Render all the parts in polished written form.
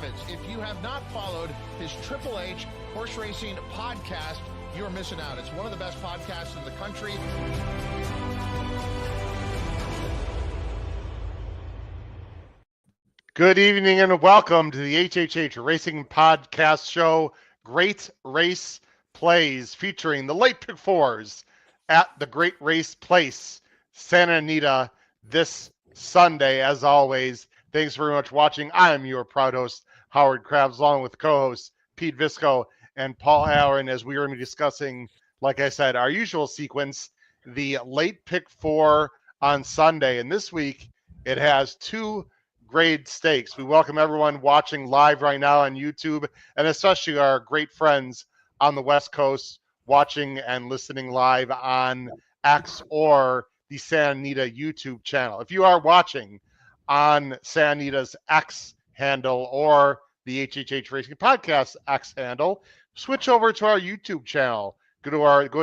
Rapids. If you have not followed his Triple H horse racing podcast, you're missing out. It's one of the best podcasts in the country. Good evening and welcome to the HHH Racing Podcast Show. Great Race Plays featuring the late pick fours at the Great Race Place, Santa Anita, this Sunday. As always, thanks very much for watching. I am your proud host, Howard Krabs, along with co-hosts Pete Visco and Paul Allen, as we are going to be discussing, like I said, our usual sequence, the late pick four on Sunday. And this week, it has two grade stakes. We welcome everyone watching live right now on YouTube, and especially our great friends on the West Coast watching and listening live on X or the Santa Anita YouTube channel. If you are watching on Santa Anita's X handle or the HHH Racing Podcast X handle, switch over to our YouTube channel. Go to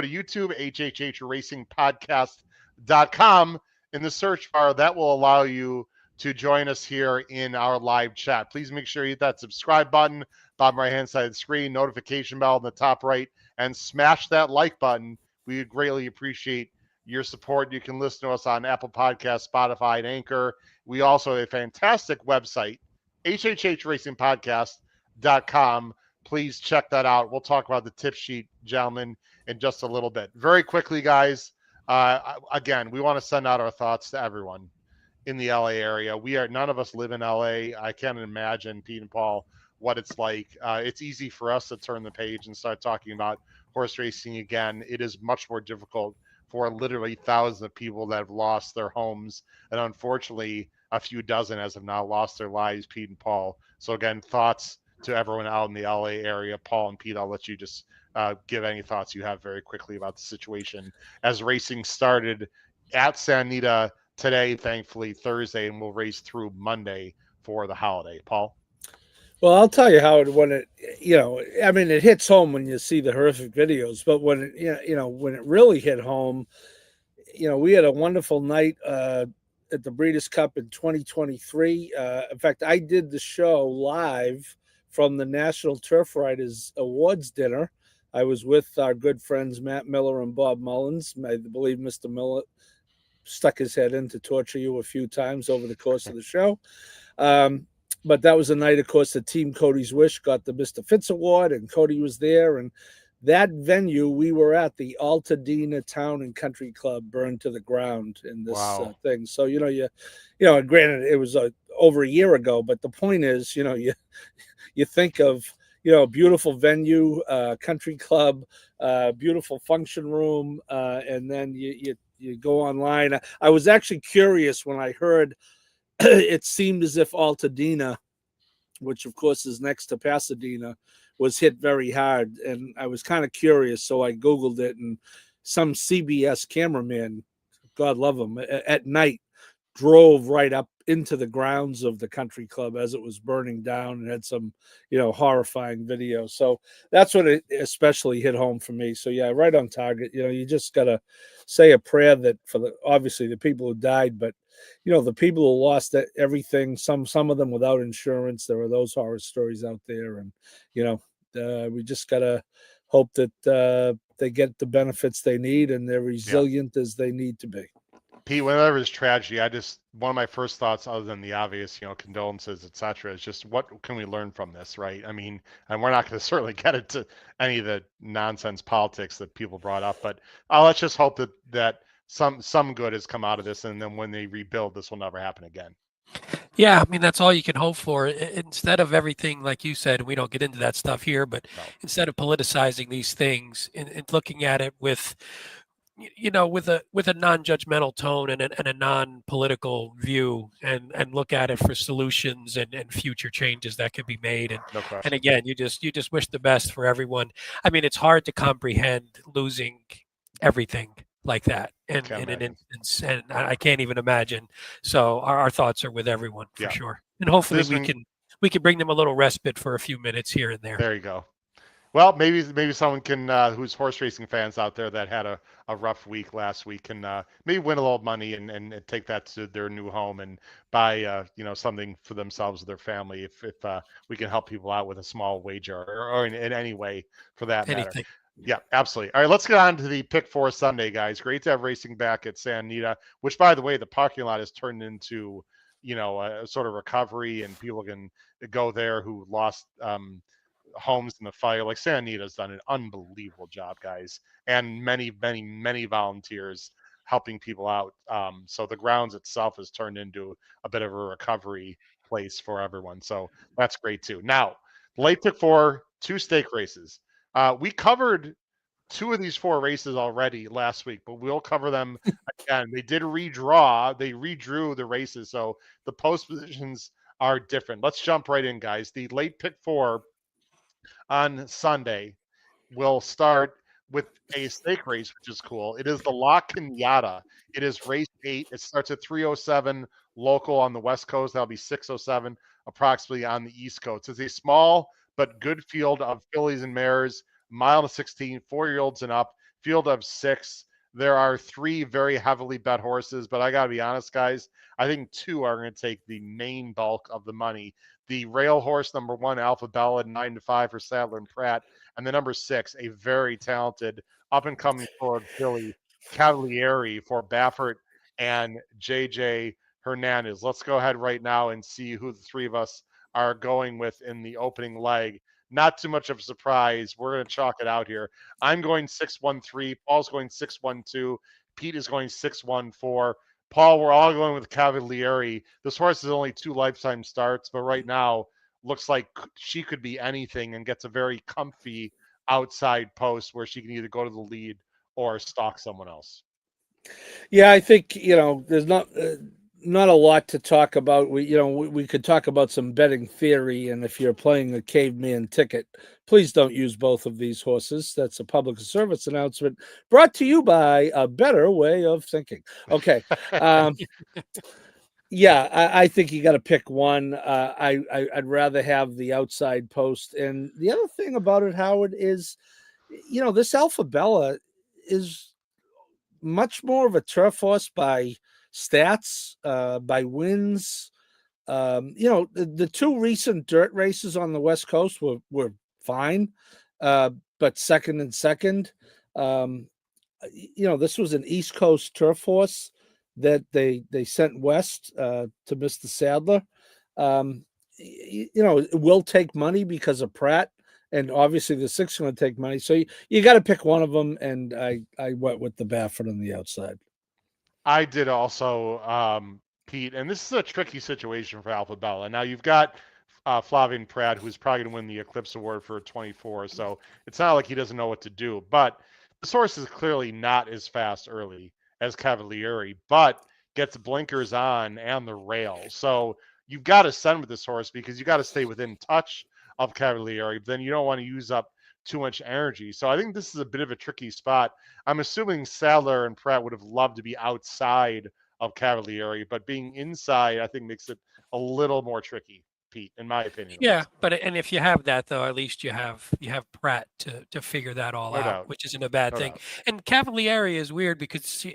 YouTube, hhhracingpodcast.com. In the search bar, that will allow you to join us here in our live chat. Please make sure you hit that subscribe button, bottom right-hand side of the screen, notification bell in the top right, and smash that like button. We would greatly appreciate your support. You can listen to us on Apple Podcasts, Spotify, and Anchor. We also have a fantastic website, hhhracingpodcast.com. Please check that out. We'll talk about the tip sheet, gentlemen, in just a little bit. Very quickly, guys, again, we want to send out our thoughts to everyone in the LA area. None of us live in LA. I can't imagine, Pete and Paul, what it's like. It's easy for us to turn the page and start talking about horse racing again. It is much more difficult for literally thousands of people that have lost their homes. And unfortunately, a few dozen as have now lost their lives, Pete and Paul. So again, thoughts to everyone out in the LA area. Paul and Pete, I'll let you just give any thoughts you have very quickly about the situation as racing started at Santa Anita today, thankfully Thursday, and we'll race through Monday for the holiday. Paul? Well, I'll tell you how when it, it hits home when you see the horrific videos, but when when it really hit home, we had a wonderful night at the Breeders' Cup in 2023. In fact, I did the show live from the National Turf Riders Awards dinner. I was with our good friends Matt Miller and Bob Mullins. I believe Mr. Miller stuck his head in to torture you a few times over the course of the show. But that was a night, of course, the Team Cody's Wish got the Mr. Fitz Award, and Cody was there. And that venue we were at, the Altadena Town and Country Club, burned to the ground in this thing. So, granted, it was over a year ago, but the point is, you think of, beautiful venue, country club, beautiful function room, and then you go online. I was actually curious when I heard it seemed as if Altadena, which of course is next to Pasadena, was hit very hard. And I was kind of curious, so I Googled it, and some CBS cameraman, God love him, at night drove right up into the grounds of the country club as it was burning down and had some, horrifying video. So that's what it especially hit home for me. So yeah, right on target. You just got to say a prayer that for obviously the people who died, but the people who lost everything, some of them without insurance. There are those horror stories out there, and we just got to hope that they get the benefits they need and they're resilient as they need to be. Pete, whenever there's tragedy, one of my first thoughts, other than the obvious, condolences, etc., is just what can we learn from this, right? I mean, and we're not going to certainly get into any of the nonsense politics that people brought up, but let's just hope that some good has come out of this, and then when they rebuild, this will never happen again. Yeah, I mean, that's all you can hope for. Instead of everything, like you said, we don't get into that stuff here, but instead of politicizing these things and looking at it with with a non-judgmental tone and a non-political view, and look at it for solutions and future changes that could be made. And again, you just wish the best for everyone. I mean, it's hard to comprehend losing everything like that in an instance, and I can't even imagine. So our thoughts are with everyone for sure, and hopefully we can bring them a little respite for a few minutes here and there. There you go. Well, maybe someone can who's horse racing fans out there that had a rough week last week can maybe win a little money and take that to their new home and buy something for themselves or their family if we can help people out with a small wager or in any way for that matter. Anything. Yeah, absolutely. All right, let's get on to the Pick 4 Sunday, guys. Great to have racing back at Santa Anita, which, by the way, the parking lot has turned into, a sort of recovery, and people can go there who lost homes in the fire. Like Santa Anita's done an unbelievable job, guys, and many, many, many volunteers helping people out. So the grounds itself has turned into a bit of a recovery place for everyone. So that's great too. Now, late pick 4, 2 stake races. We covered 2 of these 4 races already last week, but we'll cover them again. They did redraw. They redrew the races, so the post positions are different. Let's jump right in, guys. The late pick 4 on Sunday will start with a stake race, which is cool. It is the La Cañada. It is race 8. It starts at 3:07 local on the West Coast. That'll be 6:07 approximately on the East Coast. It's a small but good field of fillies and mares, mile to 16, 4-year-olds and up, field of 6. There are 3 very heavily bet horses, but I got to be honest, guys. I think 2 are going to take the main bulk of the money. The rail horse, number 1, Alpha Bella, 9-5 for Sadler and Pratt. And the number 6, a very talented up-and-coming forward filly, Cavalieri for Baffert and JJ Hernandez. Let's go ahead right now and see who the 3 of us are going with in the opening leg. Not too much of a surprise. We're going to chalk it out here. I'm going 6-1-3. Paul's going 6-1-2. Pete is going 6-1-4. Paul, we're all going with Cavalieri. This horse has only 2 lifetime starts, but right now looks like she could be anything and gets a very comfy outside post where she can either go to the lead or stalk someone else. Yeah, I think there's not a lot to talk about. We could talk about some betting theory, and if you're playing a caveman ticket, please don't use both of these horses. That's a public service announcement brought to you by A Better Way of Thinking. Okay. Yeah, I think you got to pick one. I'd rather have the outside post. And the other thing about it, Howard, is, this Alpha Bella is much more of a turf horse by stats, by wins. The 2 recent dirt races on the West Coast were fine, but second and second. This was an East Coast turf horse that they sent west to Mr. Sadler. It will take money because of Pratt, and obviously the 6 is going to take money. So you got to pick one of them, and I went with the Baffert on the outside. I did also, Pete, and this is a tricky situation for Alpha Bella. Now you've got Flavien Prat, who's probably going to win the Eclipse Award for 24, so it's not like he doesn't know what to do. But this horse is clearly not as fast early as Cavalieri, but gets blinkers on and the rail. So you've got to send with this horse because you got to stay within touch of Cavalieri. But then you don't want to use up too much energy. So I think this is a bit of a tricky spot. I'm assuming Sadler and Pratt would have loved to be outside of Cavalieri, but being inside, I think makes it a little more tricky, Pete, in my opinion. Yeah, and if you have that though, at least you have Pratt to figure that all out, which isn't a bad thing. And Cavalieri is weird because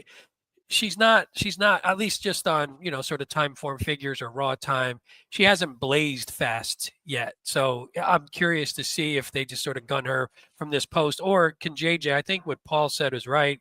she's not at least just on sort of time form figures or raw time, she hasn't blazed fast yet. So I'm curious to see if they just sort of gun her from this post, or can JJ, I think what Paul said is right.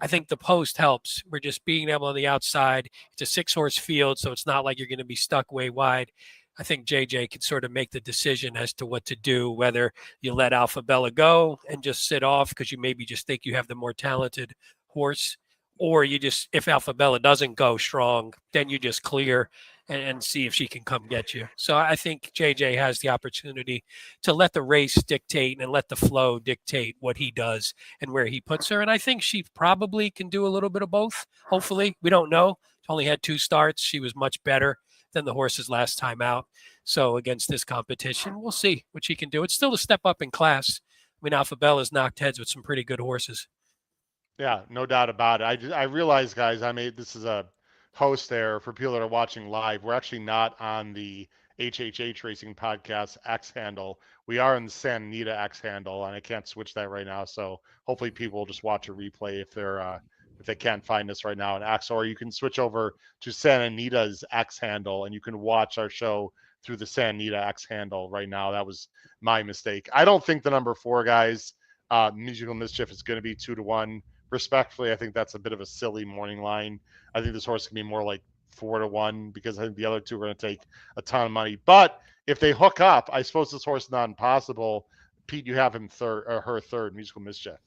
I think the post helps. We're just being able on the outside. It's a 6-horse field, so it's not like you're going to be stuck way wide. I think JJ can sort of make the decision as to what to do, whether you let Alpha Bella go and just sit off because you maybe just think you have the more talented horse, or you just, if Alpha Bella doesn't go strong, then you just clear and see if she can come get you. So I think JJ has the opportunity to let the race dictate and let the flow dictate what he does and where he puts her. And I think she probably can do a little bit of both. Hopefully, we don't know. She only had 2 starts. She was much better than the horses last time out. So against this competition, we'll see what she can do. It's still a step up in class. I mean, Alpha Bella's knocked heads with some pretty good horses. Yeah, no doubt about it. I realize, guys, this is a host there for people that are watching live. We're actually not on the HHH Racing Podcast X handle. We are in the Santa Anita X handle, and I can't switch that right now. So hopefully people will just watch a replay if they can't find us right now in X, or you can switch over to Santa Anita's X handle and you can watch our show through the Santa Anita X handle right now. That was my mistake. I don't think the number 4, guys, Musical Mischief, is going to be 2-1. Respectfully, I think that's a bit of a silly morning line. I think this horse can be more like 4-1 because I think the other two are going to take a ton of money. But if they hook up, I suppose this horse is not impossible. Pete, you have him third, or her third, Musical Mischief.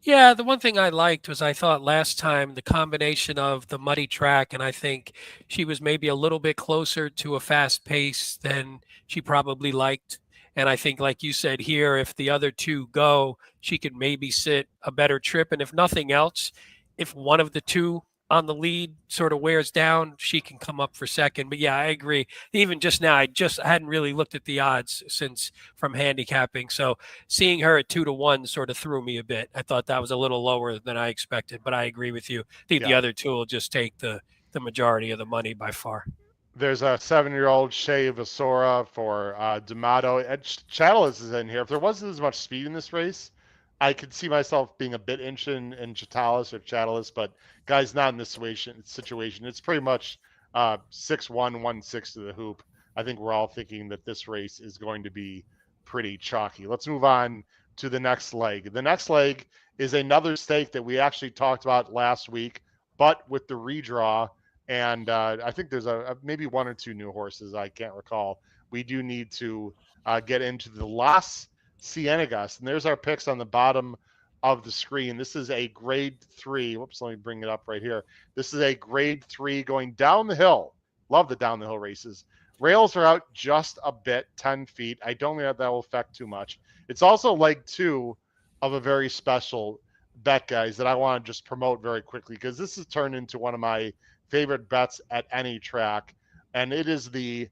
Yeah, the one thing I liked was I thought last time the combination of the muddy track, and I think she was maybe a little bit closer to a fast pace than she probably liked. And I think, like you said here, if the other two go, she could maybe sit a better trip. And if nothing else, if one of the two on the lead sort of wears down, she can come up for second. But yeah, I agree. Even just now, I hadn't really looked at the odds since from handicapping. So seeing her at 2-1 sort of threw me a bit. I thought that was a little lower than I expected, but I agree with you. I think the other two will just take the majority of the money by far. There's a 7-year-old Shea Vasora for D'Amato. Chatalis is in here. If there wasn't as much speed in this race, I could see myself being a bit interested in Chatalis, but guys, not in this situation. It's pretty much 6-1, 1-6 to the hoop. I think we're all thinking that this race is going to be pretty chalky. Let's move on to the next leg. The next leg is another stake that we actually talked about last week, but with the redraw. And I think there's maybe 1 or 2 new horses. I can't recall. We do need to get into the Las Cienegas, and there's our picks on the bottom of the screen. This is a grade 3. Whoops, let me bring it up right here. This is a grade 3 going down the hill. Love the down the hill races. Rails are out just a bit, 10 feet. I don't think that will affect too much. It's also leg 2 of a very special bet, guys, that I want to just promote very quickly because this has turned into one of my favorite bets at any track, and it is the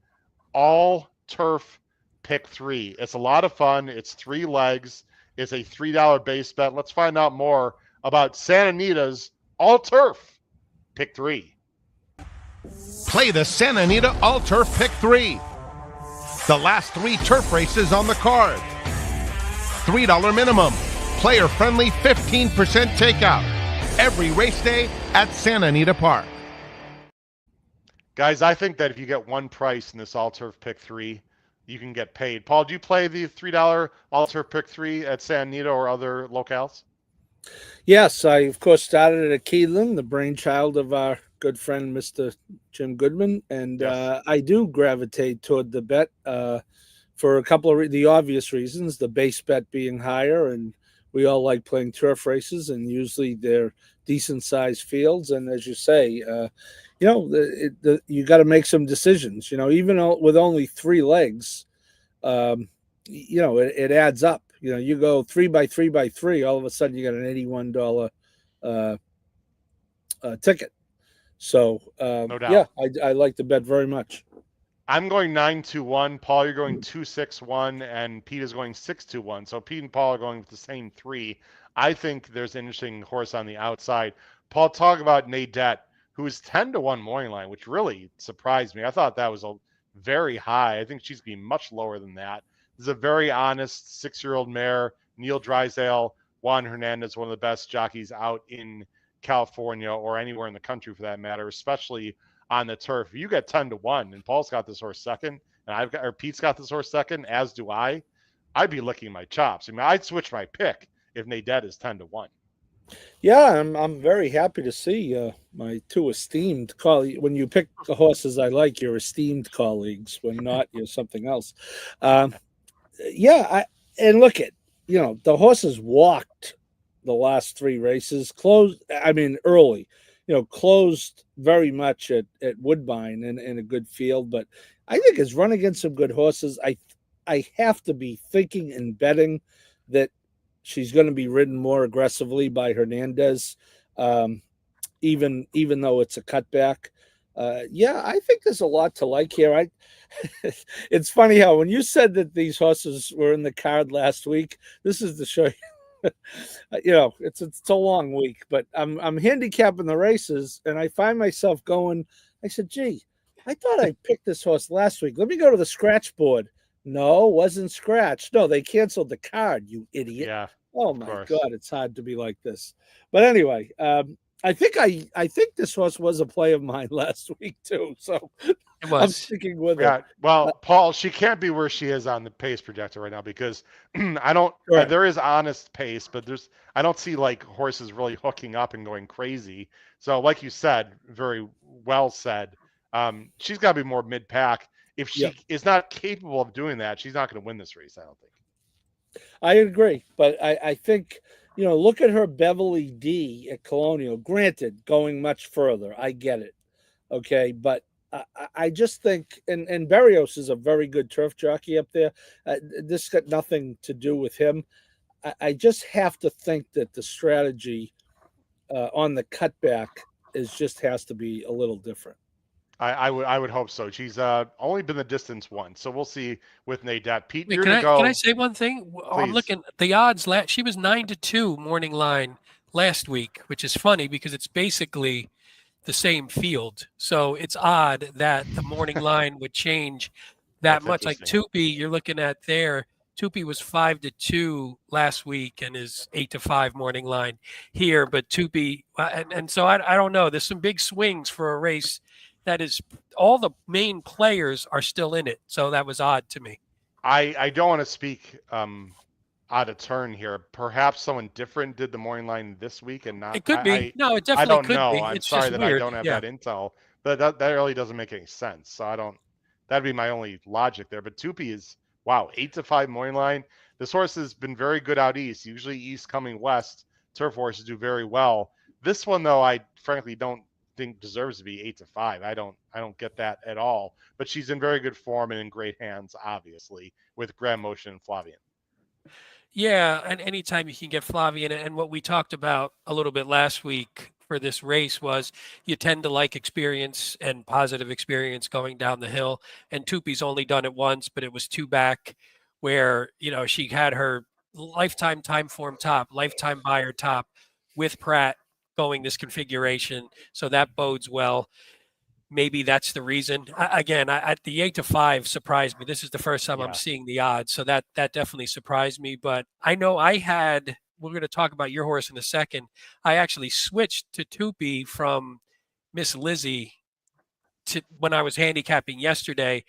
all turf pick 3. It's a lot of fun. It's 3 legs. It's a $3 base bet. Let's find out more about Santa Anita's all turf pick 3. Play the Santa Anita All Turf Pick 3. The last 3 turf races on the card. $3 minimum. Player friendly 15% takeout. Every race day at Santa Anita Park. Guys, I think that if you get one price in this all turf pick 3, you can get paid. Paul, do you play the $3 all turf pick 3 at Santa Anita or other locales? Yes, I of course started at Keeneland, the brainchild of our good friend Mr. Jim Goodman, and Yes. I do gravitate toward the bet for a couple of the obvious reasons. The base bet being higher, and we all like playing turf races, and usually they're decent sized fields. And as you say, you got to make some decisions. Even with only 3 legs, it adds up. You go 3 by 3 by 3, all of a sudden you got an $81 ticket. So No doubt. yeah, I like the bet very much. I'm going 9-1. Paul, you're going 2-6-1, and Pete is going 6-1. So Pete and Paul are going with the same 3. I think there's an interesting horse on the outside. Paul, talk about Nadette, who is 10-1 morning line, which really surprised me. I thought that was a very high. I think she's going to be much lower than that. This is a very honest 6-year-old mare. Neil Drysdale, Juan Hernandez, one of the best jockeys out in California or anywhere in the country for that matter, especially on the turf. If you get 10-1, and Paul's got this horse second, and Pete's got this horse second, as do I'd be licking my chops. I mean, I'd switch my pick if Nadette is 10-1. Yeah, I'm very happy to see my 2 esteemed colleagues. When you pick the horses I like, you're esteemed colleagues. When not, you're something else. Yeah, and look at the horses walked the last 3 races. Early. Closed very much at Woodbine in a good field, but I think has run against some good horses. I have to be thinking and betting that she's going to be ridden more aggressively by Hernandez, even though it's a cutback. Yeah, I think there's a lot to like here. It's funny how when you said that these horses were in the card last week, this is to show you. It's a long week, but I'm handicapping the races, and I find myself going. I said, "Gee, I thought I picked this horse last week. Let me go to the scratch board. No, wasn't scratched. No, they canceled the card, you idiot. Yeah, Oh of my course. God, it's hard to be like this. But anyway, I think this horse was a play of mine last week too. So It I'm was. sticking with it. Yeah, well, Paul, she can't be where she is on the pace projector right now because I don't. Correct. There is honest pace, but I don't see like horses really hooking up and going crazy. So, like you said, very well said. She's got to be more mid pack. If she Yep. is not capable of doing that, she's not going to win this race. I don't think. I agree, but I think look at her Beverly D at Colonial. Granted, going much further, I get it. Okay, but I just think, and Barrios is a very good turf jockey up there. This got nothing to do with him. I just have to think that the strategy on the cutback has to be a little different. I would hope so. She's only been the distance once, so we'll see with Nadette. Pete, Wait, you're can gonna I go. say one thing? I'm Please. looking the odds. She was 9-2 morning line last week, which is funny because it's basically the same field. So it's odd that the morning line would change that That's much. Like interesting. Tupi, you're looking at there. Tupi was 5-2 last week and is 8-5 morning line here. But Tupi, and so I don't know. There's some big swings for a race that is all the main players are still in it. So that was odd to me. I don't want to speak out of turn here. Perhaps someone different did the morning line this week and not. It could be. No, it I definitely don't could know. be. I'm It's sorry just that weird. I don't have that intel, but that really doesn't make any sense. So I don't. That'd be my only logic there. But Tupi is 8-5 morning line. This horse has been very good out east. Usually east coming west, turf horses do very well. This one though, I frankly don't think deserves to be 8-5. I don't get that at all. But she's in very good form and in great hands, obviously, with Grand Motion and Flavian. Yeah, and anytime you can get Flavian, and what we talked about a little bit last week for this race was you tend to like experience and positive experience going down the hill. And Tupi's only done it once, but it was 2 back where, she had her lifetime time form top, lifetime buyer top with Pratt going this configuration. So that bodes well. Maybe that's the reason. The 8-5 surprised me. This is the first time I'm seeing the odds, so that definitely surprised me. But I know we're going to talk about your horse in a second. I actually switched to Tupi from Miss Lizzie to when I was handicapping yesterday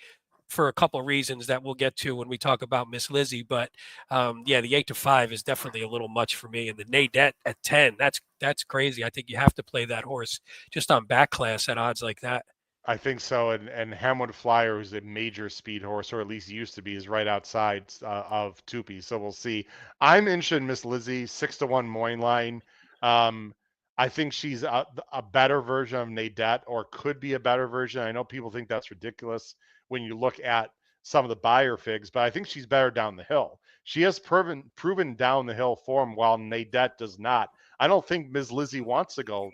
for a couple of reasons that we'll get to when we talk about Miss Lizzie. But the 8-5 is definitely a little much for me. And the Nadette at 10, that's crazy. I think you have to play that horse just on back class at odds like that. I think so. And Hamwood Flyer, who's a major speed horse, or at least used to be, is right outside of Tupi. So we'll see. I'm interested in Miss Lizzie, 6-1 morning line. I think she's a better version of Nadette, or could be a better version. I know people think that's ridiculous when you look at some of the buyer figs, but I think she's better down the hill. She has proven down the hill form, while Nadette does not. I don't think Miss Lizzie wants to go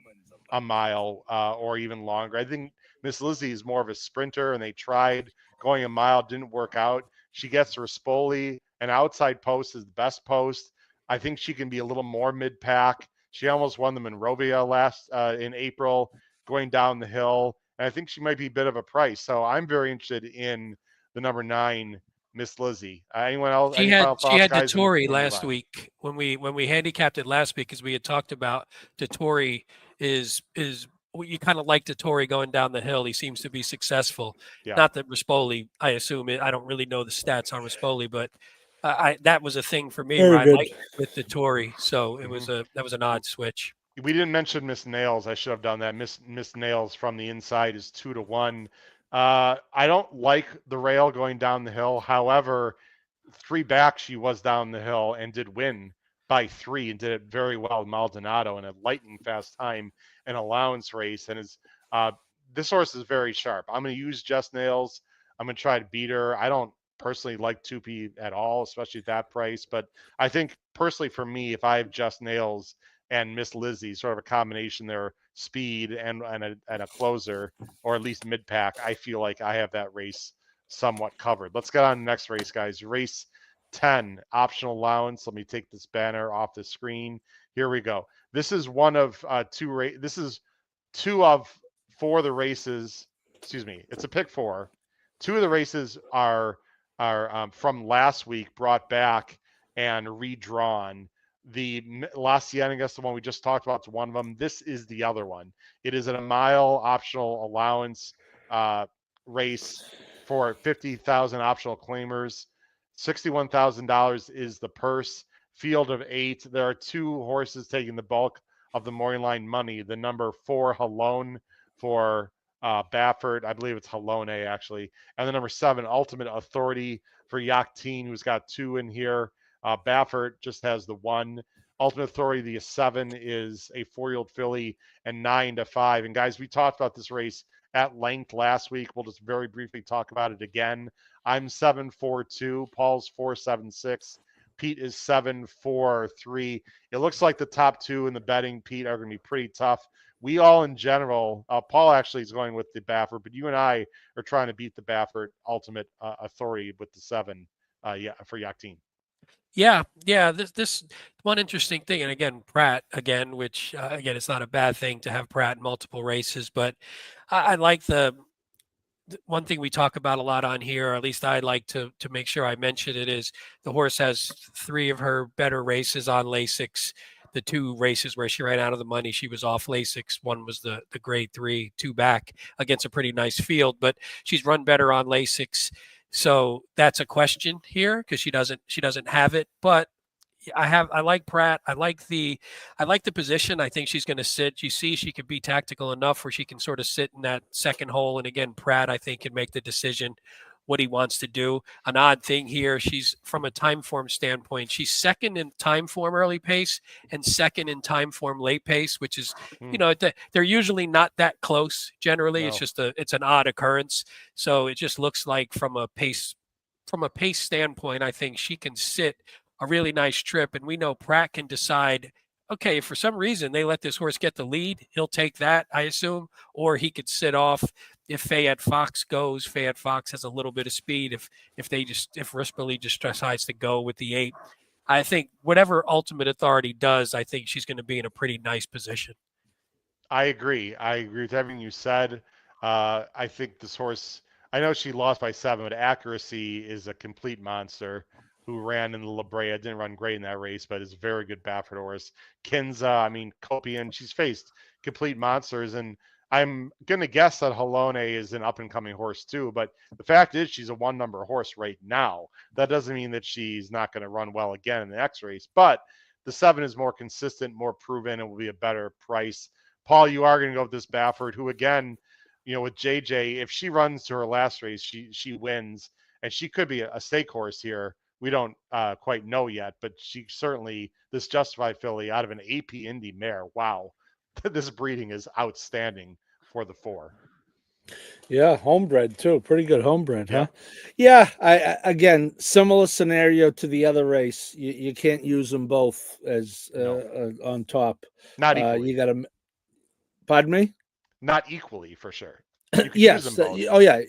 a mile or even longer. I think Miss Lizzie is more of a sprinter, and they tried going a mile, didn't work out. She gets Rispoli, an outside post is the best post. I think she can be a little more mid-pack. She almost won the Monrovia in April, going down the hill. And I think she might be a bit of a price. So I'm very interested in the number 9, Miss Lizzie. Anyone else? She had guys, Dettori last week when we handicapped it last week, because we had talked about Dettori is you kind of like Dettori going down the hill. He seems to be successful. Yeah. Not that Rispoli, I assume it. I don't really know the stats on Rispoli, but that was a thing for me where I liked with Dettori. So it was that was an odd switch. We didn't mention Miss Nails. I should have done that. Miss Nails from the inside is 2-1. I don't like the rail going down the hill. However, 3 back she was down the hill and did win by 3 and did it very well with Maldonado in a lightning fast time and allowance race. And this horse is very sharp. I'm going to use Just Nails. I'm going to try to beat her. I don't personally like Tupi at all, especially at that price. But I think personally for me, if I have Just Nails and Miss Lizzie, sort of a combination there, speed and a closer, or at least mid-pack, I feel like I have that race somewhat covered. Let's get on to the next race, guys. Race 10, optional allowance. Let me take this banner off the screen. Here we go. This is one of 2 This is 2 of 4 of the races excuse me, it's a pick 4. 2 of the races are from last week, brought back and redrawn. The La Cienega, the one we just talked about, is one of them. This is the other one. It is a mile optional allowance race for 50,000 optional claimers. $61,000 is the purse. Field of 8. There are 2 horses taking the bulk of the morning line money. The number 4, Halone, for Baffert. I believe it's Halone, actually. And the number 7, Ultimate Authority, for Yachtine, who's got 2 in here. Baffert just has the 1. Ultimate Authority, the 7, is a 4-year-old filly, and 9 to 5. And guys, we talked about this race at length last week. We'll just very briefly talk about it again. I'm 7-4-2. Paul's 4-7-6. Pete is 7-4-3. It looks like the top 2 in the betting, Pete, are going to be pretty tough. We all in general, Paul actually is going with the Baffert, but you and I are trying to beat the Baffert Ultimate Authority with the 7 for Yachtine. Yeah. This one interesting thing, and again, Prat again, which again, it's not a bad thing to have Prat in multiple races, but I like the one thing we talk about a lot on here, or at least I like to make sure I mention it, is the horse has 3 of her better races on Lasix. The 2 races where she ran out of the money, she was off Lasix. One was the grade 3, 2 back against a pretty nice field, but she's run better on Lasix. So that's a question here because she doesn't have it. But I like Prat. I like the position. I think she's going to sit. You see, she could be tactical enough where she can sort of sit in that second hole. And again, Prat, I think, can make the decision what he wants to do. An odd thing here, she's from a time form standpoint, she's second in time form early pace and second in time form late pace, which is, they're usually not that close. Generally, no. It's an odd occurrence. So it just looks like from a pace standpoint, I think she can sit a really nice trip. And we know Prat can decide, okay, if for some reason they let this horse get the lead, he'll take that, I assume, or he could sit off. If Fayette Fox goes, Fayette Fox has a little bit of speed. If Rispoli just decides to go with the 8, I think whatever Ultimate Authority does, I think she's going to be in a pretty nice position. I agree with everything you said. I think this horse, I know she lost by 7, but Accuracy is a complete monster who ran in the La Brea. Didn't run great in that race, but is a very good Baffert horse. Kinza, Copian, she's faced complete monsters, and I'm going to guess that Halone is an up-and-coming horse too, but the fact is she's a 1-number horse right now. That doesn't mean that she's not going to run well again in the next race, but the 7 is more consistent, more proven, and will be a better price. Paul, you are going to go with this Baffert, who again, with JJ, if she runs to her last race, she wins, and she could be a stake horse here. We don't quite know yet, but she certainly, this Justified filly out of an AP Indy mare, wow. This breeding is outstanding for the 4. Yeah, homebred too. Pretty good homebred, huh? Yeah. I again, similar scenario to the other race. You can't use them both as on top. Not equally. You got to. Pardon me. Not equally, for sure. Yes. Oh yeah.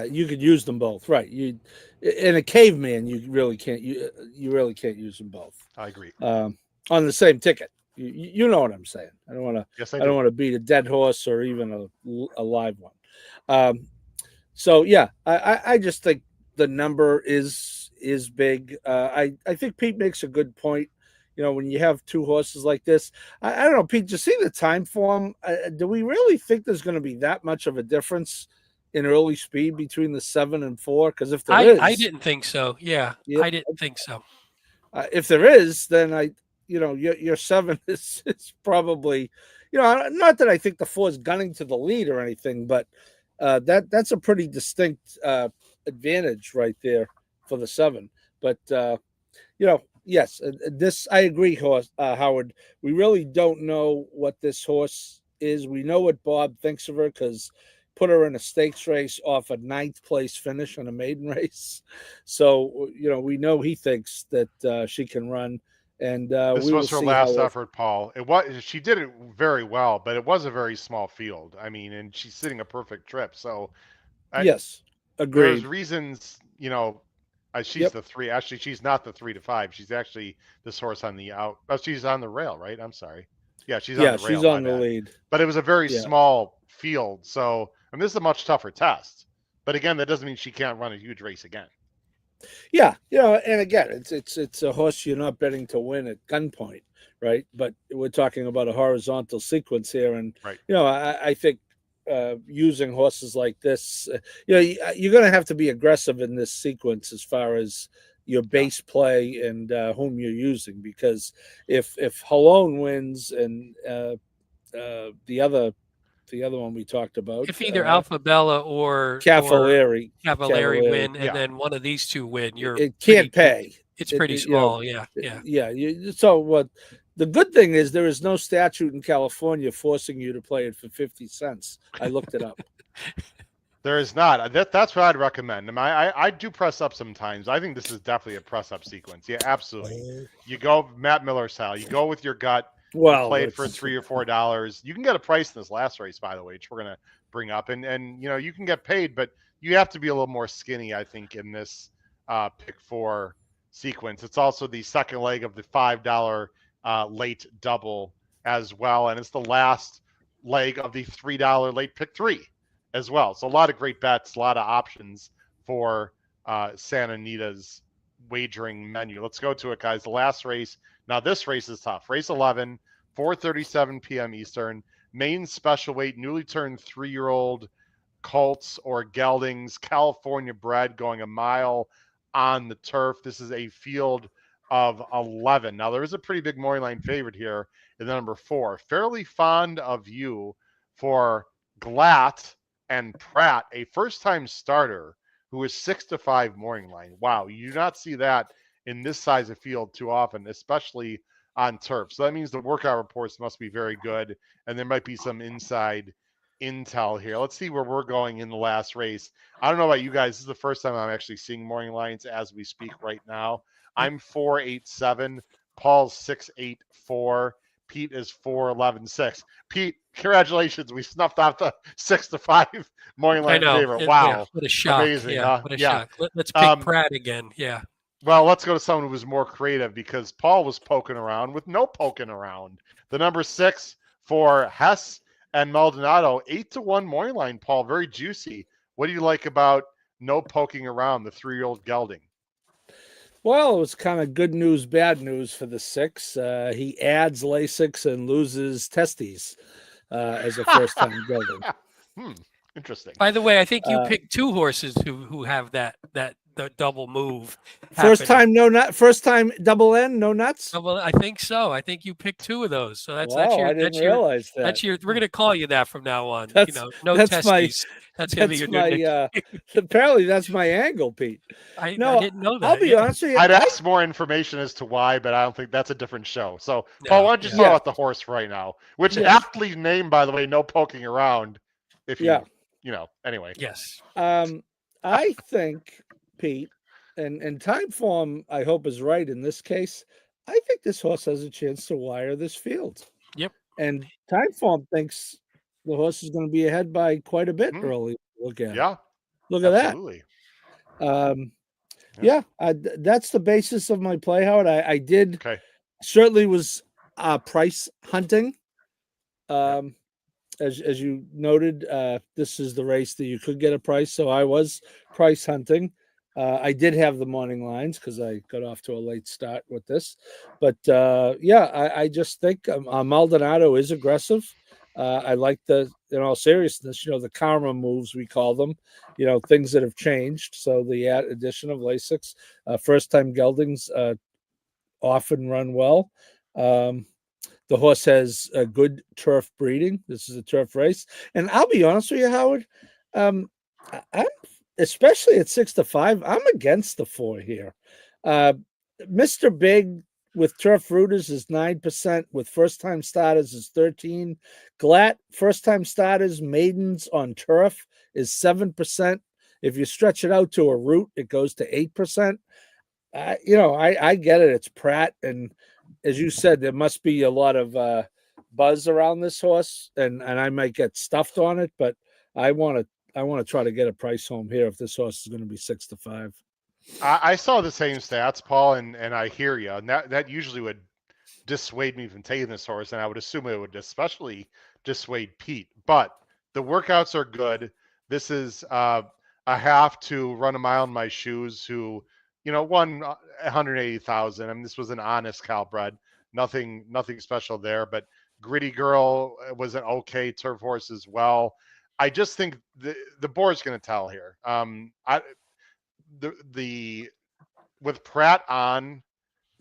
You could use them both, right? You in a caveman, you really can't. You really can't use them both. I agree. On the same ticket. You know what I'm saying. I don't want to. Yes, I don't want to beat a dead horse or even a live one. So yeah, I just think the number is big. I think Pete makes a good point. When you have 2 horses like this, I don't know, Pete. You see the time form? Do we really think there's going to be that much of a difference in early speed between the 7 and 4? Because if there is, I didn't think so. Yeah, I didn't think so. If there is, then your 7 is probably, not that I think the 4 is gunning to the lead or anything, but that's a pretty distinct advantage right there for the 7. But yes, this I agree, Howard. We really don't know what this horse is. We know what Bob thinks of her because put her in a stakes race off a 9th place finish on a maiden race. So we know he thinks that she can run. And this was her last effort, Paul. She did it very well, but it was a very small field. And she's sitting a perfect trip. So yes, agreed. There's reasons, she's the 3. Actually, she's not the 3 to 5. She's actually this horse on the out. Oh, she's on the rail, right? I'm sorry. Yeah, she's Yeah, on the rail. she's my on the bad. lead. But it was a very Yeah. small field, so I mean, this is a much tougher test. But again, that doesn't mean she can't run a huge race again. Yeah, and again, it's a horse you're not betting to win at gunpoint, right? But we're talking about a horizontal sequence here, and Right. I think using horses like this, you're going to have to be aggressive in this sequence as far as your base play and whom you're using, because if Halone wins and the other one we talked about, If either Alpha Bella or Cavalieri Cavalieri win, and Yeah. then one of these two win, you're it can't pretty- pay. It's pretty small. Yeah. So what? The good thing is there is no statute in California forcing you to play it for 50 cents. I looked it up. There is not. That's what I'd recommend. I do press up sometimes. I think this is definitely a press up sequence. Yeah, absolutely. You go Matt Miller style. You go with your gut. Well, Play it for $3 or $4. You can get a price in this last race, by the way, which we're gonna bring up, and you can get paid, but you have to be a little more skinny, I think, in this pick 4 sequence. It's also the second leg of the $5 late double as well, and it's the last leg of the $3 late pick 3 as well. So a lot of great bets, a lot of options for Santa Anita's wagering menu. Let's go to it, guys. The last race. Now this race is tough. Race 11, 4:37 p.m. Eastern. Main special weight, newly turned 3-year-old colts or geldings, California bred, going a mile on the turf. This is a field of 11. Now there is a pretty big morning line favorite here in the number 4. Fairly Fond of You for Glatt and Pratt, a first-time starter who is 6-5 morning line. Wow, you do not see that in this size of field too often, especially on turf. So that means the workout reports must be very good, and there might be some inside intel here. Let's see where we're going in the last race. I don't know about you guys. This is the first time I'm actually seeing morning lines as we speak right now. I'm 487. Paul's 684. Pete is 411.6. Pete, congratulations. We snuffed out the 6-5 morning line favorite. Wow. Yeah, what a shock. Amazing. Yeah, huh? what a Yeah. shock. Let's pick Pratt again. Yeah. Well, let's go to someone who was more creative, because Paul was poking around with no poking around. The number 6 for Hess and Maldonado, 8-1 morning line, Paul. Very juicy. What do you like about no poking around the 3-year-old gelding? Well, it was kind of good news, bad news for the 6. He adds Lasix and loses testes as a first-time gelding. Interesting. By the way, I think you picked 2 horses who have the double move. First time double N, no nuts. Well, I think so. I think you picked 2 of those. So that's I didn't realize that. We're going to call you that from now on. No that's testes. That's going to be your new nickname. Apparently that's my angle, Pete. I didn't know that. I'll be honest with you. I'd ask more information as to why, but I don't think that's a different show. So, Paul, why don't you throw out the horse right now? Which aptly named, by the way, no poking around. If you, anyway. Yes. I think, Pete, and time form, I hope, is right in this case. I think this horse has a chance to wire this field. Yep. And time form thinks the horse is going to be ahead by quite a bit early. Look at Look at absolutely. that. That's the basis of my play, Howard. I did certainly was price hunting. As you noted, this is the race that you could get a price. So I was price hunting. I did have the morning lines because I got off to a late start with this. But I just think Maldonado is aggressive. I like in all seriousness, the karma moves, we call them, things that have changed. So the addition of Lasix, first-time geldings often run well. The horse has a good turf breeding. This is a turf race. And I'll be honest with you, Howard, I'm especially at 6-5, I'm against the 4 here. Mr. Big with turf rooters is 9%, with first-time starters is 13%. Glatt, first-time starters, maidens on turf is 7%. If you stretch it out to a root, it goes to 8%. I get it. It's Pratt, and as you said, there must be a lot of buzz around this horse, and I might get stuffed on it, but I want to try to get a price home here if this horse is going to be 6-5. I saw the same stats, Paul, and I hear you. And that usually would dissuade me from taking this horse, and I would assume it would especially dissuade Pete. But the workouts are good. This is a half to Run a Mile in My Shoes, who, won 180,000. I mean, this was an honest Calbred, nothing special there. But Gritty Girl was an okay turf horse as well. I just think the board's going to tell here. With Pratt on,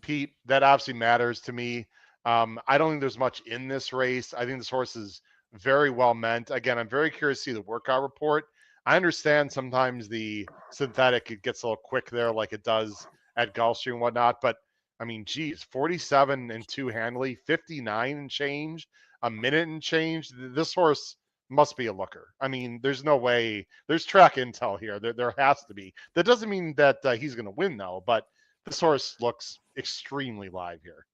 Pete, that obviously matters to me. I don't think there's much in this race. I think this horse is very well meant. Again, I'm very curious to see the workout report. I understand sometimes the synthetic, it gets a little quick there like it does at Gulfstream and whatnot. But, I mean, geez, 47 and 2 handily, 59 and change, a minute and change. This horse must be a looker. I mean, there's no way. There's track intel here. There has to be. That doesn't mean that he's going to win, though. But this horse looks extremely live here.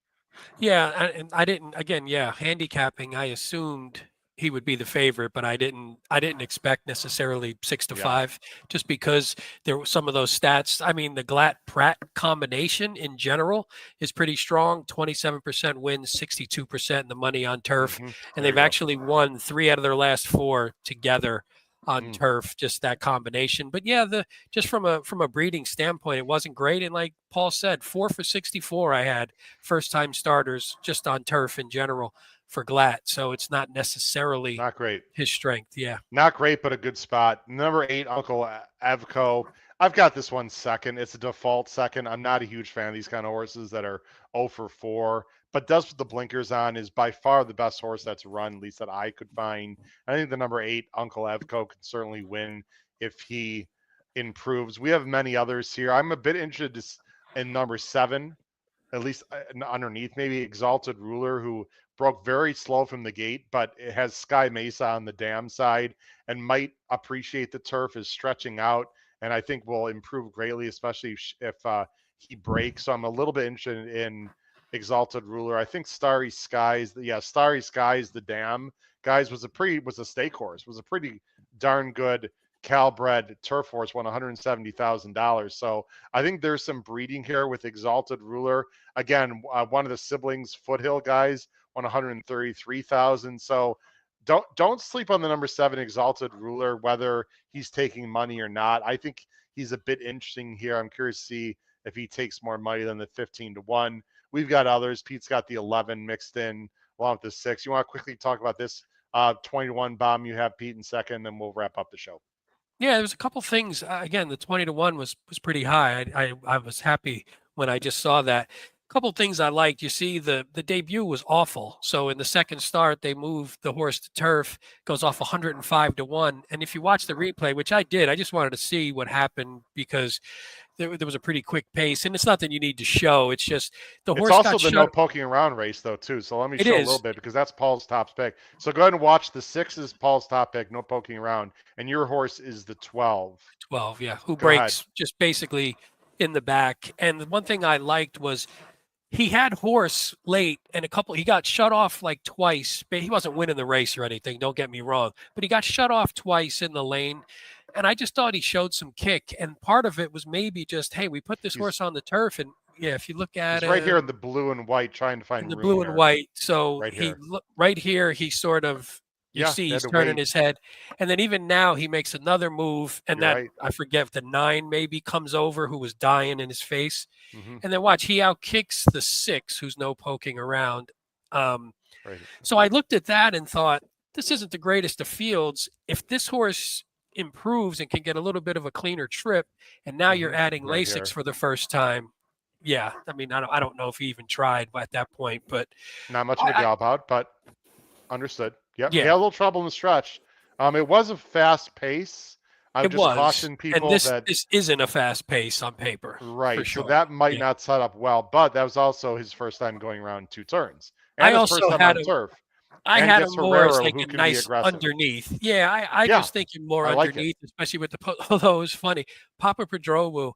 Yeah, and I didn't. Again, yeah, handicapping. I assumed he would be the favorite, but I didn't expect necessarily 6-5, just because there were some of those stats. I mean, the Glatt Pratt combination in general is pretty strong. 27% wins, 62% in the money on turf, and they've actually won 3 out of their last 4 together on turf, just that combination. But yeah, just from a breeding standpoint, it wasn't great. And like Paul said, 4 for 64 I had first time starters just on turf in general for Glatt. So it's not necessarily not great. His strength. Yeah. Not great, but a good spot. Number 8, Uncle Evco. I've got this one second. It's a default second. I'm not a huge fan of these kind of horses that are 0 for 4, but does put the blinkers on, is by far the best horse that's run, at least that I could find. I think the number 8, Uncle Evco, can certainly win if he improves. We have many others here. I'm a bit interested in number 7, at least underneath, maybe Exalted Ruler, who broke very slow from the gate, but it has Sky Mesa on the dam side and might appreciate the turf, is stretching out, and I think will improve greatly, especially if he breaks. So I'm a little bit interested in Exalted Ruler. I think Starry Skies, the dam, guys, was a stake horse, was a pretty darn good Calbred turf horse, won $170,000. So I think there's some breeding here with Exalted Ruler. Again, one of the siblings, Foothill guys, won $133,000. So don't sleep on the number 7, Exalted Ruler, whether he's taking money or not. I think he's a bit interesting here. I'm curious to see if he takes more money than the 15-1. We've got others. Pete's got the 11 mixed in along with the 6. You want to quickly talk about this 20-1 bomb you have, Pete, in second, then we'll wrap up the show. Yeah, there was a couple things. Again, the 20-1 was pretty high. I was happy when I just saw that. A couple things I liked. You see, the debut was awful. So in the second start, they moved the horse to turf, goes off 105-1. And if you watch the replay, which I did, I just wanted to see what happened because there was a pretty quick pace. And it's not that you need to show. It's just the horse got got It's also the no poking around race, though, too. So let me show a little bit because that's Paul's top pick. So go ahead and watch. The 6 is Paul's top pick, no poking around. And your horse is the 12. 12, yeah. Who breaks just basically in the back. And the one thing I liked was he had horse late and he got shut off like twice. He wasn't winning the race or anything, don't get me wrong, but he got shut off twice in the lane. And I just thought he showed some kick. And part of it was maybe just, hey, we put this horse on the turf. And yeah, if you look at it right here in the blue and white, trying to find the blue and white. So right here, he sort of, see he's turning his head. And then even now he makes another move. And I forget, the 9 maybe comes over, who was dying in his face. And then watch, he outkicks the 6, who's no poking around. So I looked at that and thought, this isn't the greatest of fields. If this horse improves and can get a little bit of a cleaner trip, and now you're adding Lasix for the first time. Yeah, I mean, I don't know if he even tried at that point, but not much of a job out, but understood. Yep. Yeah, he had a little trouble in the stretch. It was a fast pace. I would just caution people that this isn't a fast pace on paper. Right. For sure. So that might not set up well, but that was also his first time going around 2 turns. And I also had on turf. I had him more as like a nice underneath. Yeah, I just think him more underneath, especially with although it was funny. Papa Pedrowu,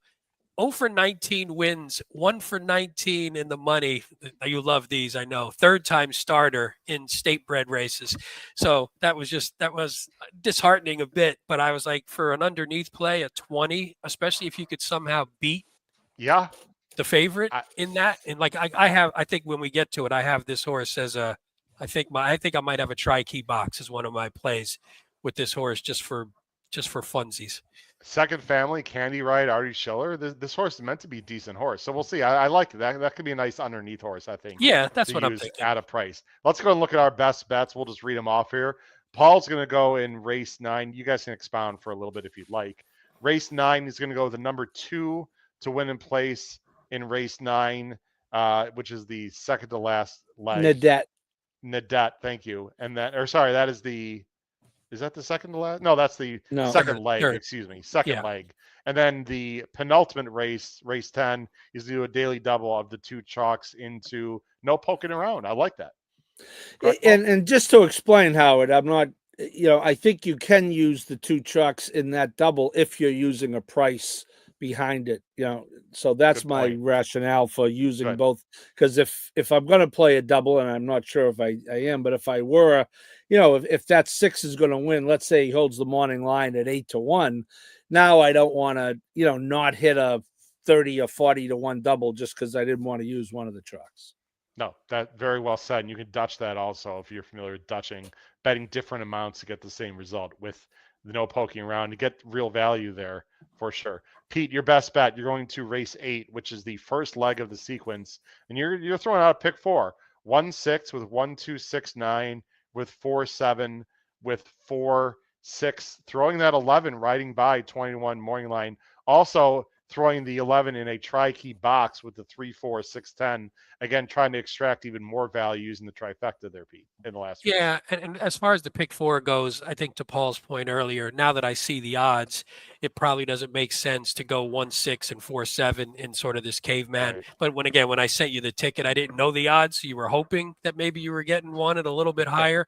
0 for 19 wins, 1 for 19 in the money. You love these, I know. 3rd time starter in state bred races. So that was disheartening a bit. But I was like, for an underneath play, a 20, especially if you could somehow beat the favorite I- in that. And like I think when we get to it, I have this horse as a. I think I might have a tri-key box as one of my plays with this horse just for funsies. Second family, Candy Ride, Artie Schiller. This horse is meant to be a decent horse, so we'll see. I like that. That could be a nice underneath horse, I think. Yeah, that's To what I'm use thinking. at a price. Let's go and look at our best bets. We'll just read them off here. Paul's going to go in race 9. You guys can expound for a little bit if you'd like. Race 9 is going to go with the number 2 to win in place in race 9, which is the second to last leg. Nadet, thank you. And that, or sorry, that is the. Is that the second to last? No, that's the second leg. Third. Excuse me, second leg. And then the penultimate race, race 10, is to do a daily double of the 2 chalks into no poking around. I like that. Correct, Paul? And just to explain, Howard, I'm not, I think you can use the 2 chalks in that double if you're using a price behind it, so that's Good my point. rationale for using Good. both. Because if I'm going to play a double, and I'm not sure if I am, but if I were, if that 6 is going to win, let's say he holds the morning line at 8-1, now I don't want to, not hit a 30 or 40-1 double just because I didn't want to use one of the chalks. No, that very well said. And you can Dutch that also if you're familiar with Dutching, betting different amounts to get the same result with the no poking around to get real value there for sure. Pete, your best bet, you're going to race 8, which is the first leg of the sequence, and you're throwing out a pick 4, 1-6 with 1-2-6-9 with 4-7 with 4-6, throwing that 11 riding by 21 morning line. Also throwing the 11 in a tri-key box with the 3-4-6-10. Again, trying to extract even more value using the trifecta there, Pete, in the last race. Yeah, and as far as the pick 4 goes, I think to Paul's point earlier, now that I see the odds, it probably doesn't make sense to go 1-6 and 4-7 in sort of this caveman. Right. But when I sent you the ticket, I didn't know the odds. So you were hoping that maybe you were getting one at a little bit higher,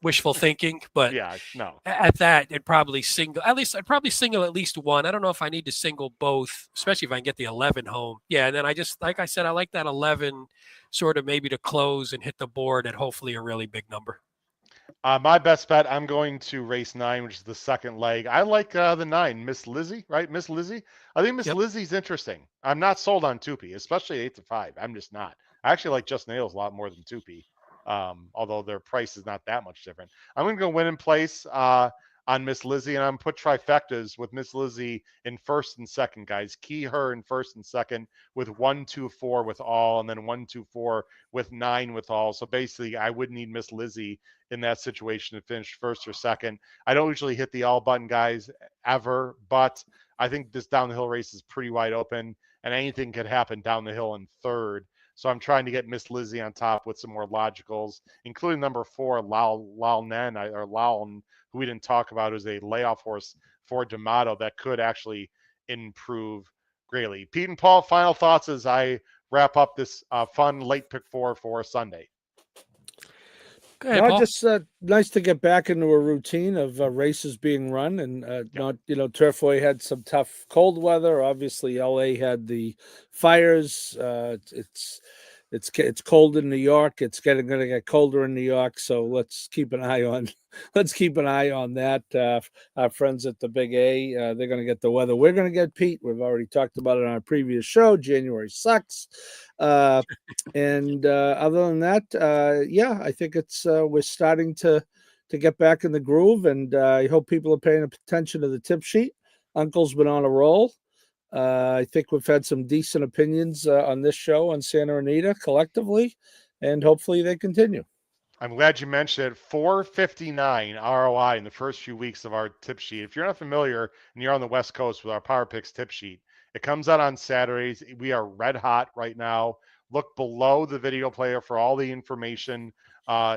wishful thinking. But yeah, no. At that, I'd probably single at least one. I don't know if I need to single both, especially if I can get the 11 home. Yeah, and then I just, like I said, I like that 11 sort of maybe to close and hit the board at hopefully a really big number. My best bet, I'm going to race 9, which is the second leg. I like the 9, Miss Lizzie, right? Miss Lizzie. I think Miss Lizzie's interesting. I'm not sold on Tupi, especially 8-5. I'm just not. I actually like Just Nails a lot more than Tupi, although their price is not that much different. I'm going to go win in place on Miss Lizzie, and I'm put trifectas with Miss Lizzie in first and second, guys. Key her in first and second with 1-2-4 with all, and then 1-2-4 with 9 with all. So basically, I would need Miss Lizzie in that situation to finish first or second. I don't usually hit the all button, guys, ever, but I think this down the hill race is pretty wide open, and anything could happen down the hill in third. So I'm trying to get Miss Lizzie on top with some more logicals, including number 4, Lal Nen, or Lal, who we didn't talk about, is a layoff horse for D'Amato that could actually improve greatly. Pete and Paul, final thoughts as I wrap up this fun late pick 4 for Sunday. Go ahead, Paul. Just nice to get back into a routine of races being run, and not, Turfway had some tough cold weather. Obviously, LA had the fires. It's cold in New York. It's going to get colder in New York. So let's keep an eye on that. Our friends at the Big A, they're going to get the weather. We're going to get Pete. We've already talked about it on our previous show. January sucks. And other than that, I think it's we're starting to get back in the groove, and I hope people are paying attention to the tip sheet. Uncle's been on a roll. I think we've had some decent opinions on this show on Santa Anita collectively, and hopefully they continue. I'm glad you mentioned it. 459 ROI in the first few weeks of our tip sheet. If you're not familiar and you're on the West Coast with our Power Picks tip sheet, it comes out on Saturdays. We are red hot right now. Look below the video player for all the information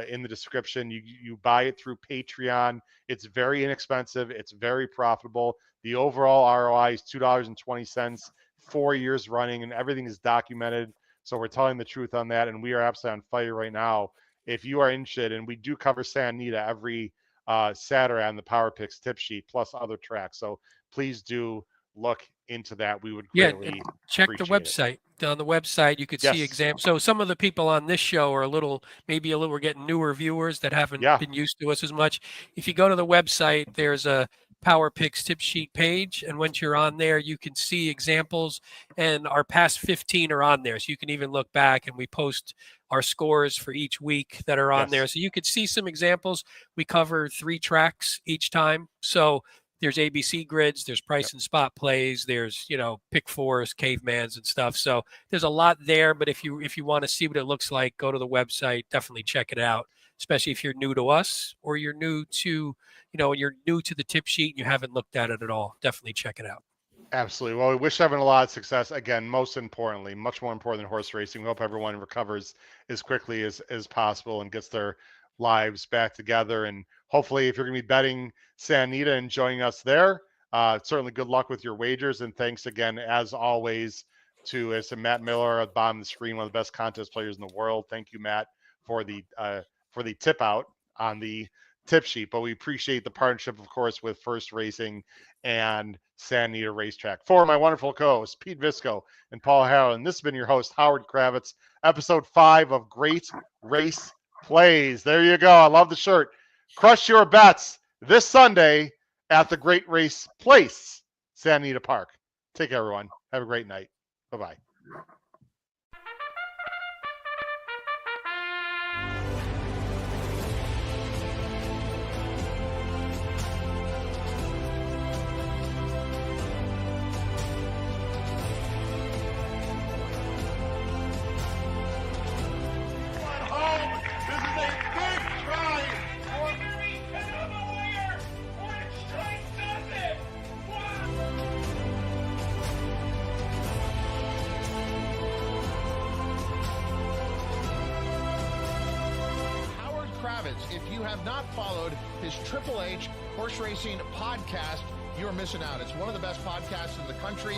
in the description. You buy it through Patreon. It's very inexpensive. It's very profitable. The overall ROI is $2.20, 4 years running, and everything is documented. So we're telling the truth on that, and we are absolutely on fire right now. If you are interested, and we do cover Santa Anita every Saturday on the Power Picks tip sheet, plus other tracks. So please do look into that. We would greatly check the website. On the website, you could see examples. So some of the people on this show are we're getting newer viewers that haven't been used to us as much. If you go to the website, there's a Power Picks tip sheet page. And once you're on there, you can see examples, and our past 15 are on there. So you can even look back, and we post our scores for each week that are on there. So you could see some examples. We cover 3 tracks each time. So there's ABC grids, there's price and spot plays, there's, pick fours, cavemans and stuff. So there's a lot there, but if you want to see what it looks like, go to the website, definitely check it out, especially if you're new to us or you're new to, you're new to the tip sheet and you haven't looked at it at all. Definitely check it out. Absolutely. Well, we wish everyone a lot of success. Again, most importantly, much more important than horse racing, we hope everyone recovers as quickly as possible and gets their lives back together. And hopefully, if you're going to be betting Santa Anita and joining us there, certainly good luck with your wagers. And thanks again, as always, to Matt Miller at the bottom of the screen, one of the best contest players in the world. Thank you, Matt, for the tip out on the tip sheet. But we appreciate the partnership, of course, with First Racing and Santa Anita Racetrack. For my wonderful co-hosts, Pete Visco and Paul Harlan, this has been your host, Howard Kravitz, episode 5 of Great Race Plays. There you go. I love the shirt. Crush your bets this Sunday at the Great Race Place, Santa Anita Park. Take care, everyone. Have a great night. Bye-bye. If you have not followed his Triple H Horse Racing podcast, you're missing out. It's one of the best podcasts in the country.